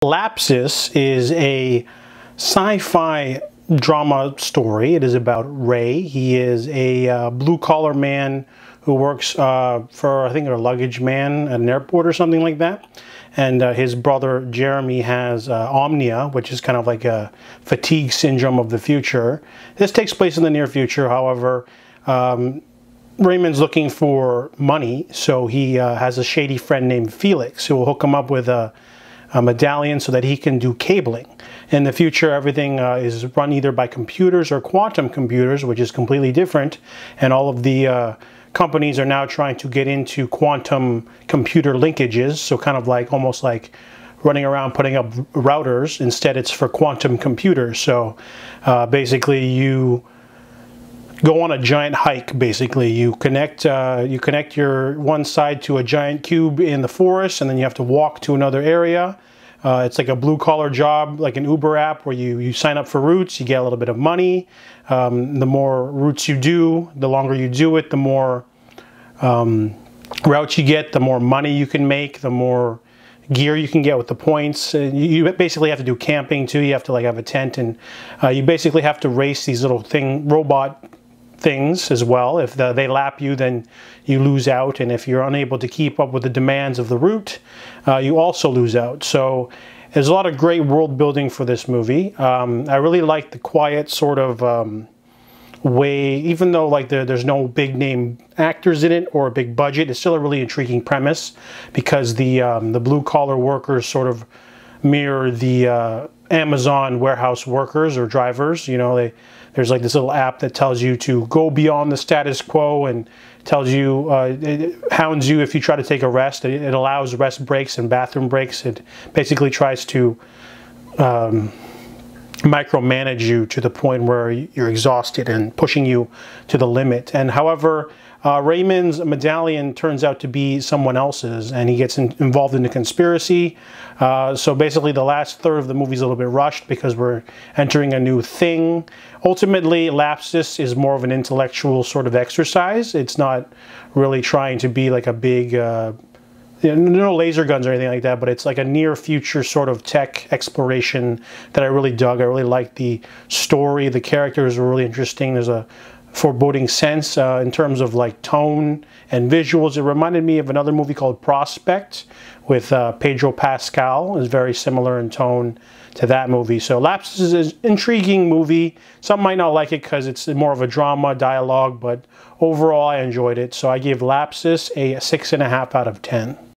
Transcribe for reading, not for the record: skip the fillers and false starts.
Lapsis is a sci-fi drama story. It is about Ray. He is a blue-collar man who works for, I think, a luggage man at an airport or something like that. And his brother Jeremy has omnia, which is kind of like a fatigue syndrome of the future. This takes place in the near future, however. Raymond's looking for money, so he has a shady friend named Felix who will hook him up with a medallion so that he can do cabling. In the future, everything is run either by computers or quantum computers, which is completely different, and all of the companies are now trying to get into quantum computer linkages, so kind of like almost like running around putting up routers. Instead, it's for quantum computers. So basically you go on a giant hike. Basically you connect your one side to a giant cube in the forest, and then you have to walk to another area. It's like a blue-collar job, like an Uber app, where you sign up for routes, you get a little bit of money. The more routes you do, the longer you do it, the more routes you get, the more money you can make, the more gear you can get with the points. You basically have to do camping too. You have to like have a tent, and you basically have to race these little robot things as well. If they lap you, then you lose out, and if you're unable to keep up with the demands of the route, you also lose out. So there's a lot of great world building for this movie. I really like the quiet sort of way, even though like there's no big name actors in it or a big budget, it's still a really intriguing premise, because the blue collar workers sort of mirror the Amazon warehouse workers or drivers. You know, there's like this little app that tells you to go beyond the status quo, and tells you, it hounds you if you try to take a rest. It allows rest breaks and bathroom breaks. It basically tries to micromanage you to the point where you're exhausted and pushing you to the limit. And however, Raymond's medallion turns out to be someone else's, and he gets involved in a conspiracy. So basically the last third of the movie is a little bit rushed because we're entering a new thing. Ultimately, Lapsis is more of an intellectual sort of exercise. It's not really trying to be like a big, no laser guns or anything like that, but it's like a near future sort of tech exploration that I really dug. I really liked the story. The characters were really interesting. There's a foreboding sense in terms of like tone and visuals. It reminded me of another movie called Prospect with Pedro Pascal. It's very similar in tone to that movie. So Lapsis is an intriguing movie. Some might not like it because it's more of a drama dialogue, but overall I enjoyed it. So I give Lapsis a 6.5 out of 10.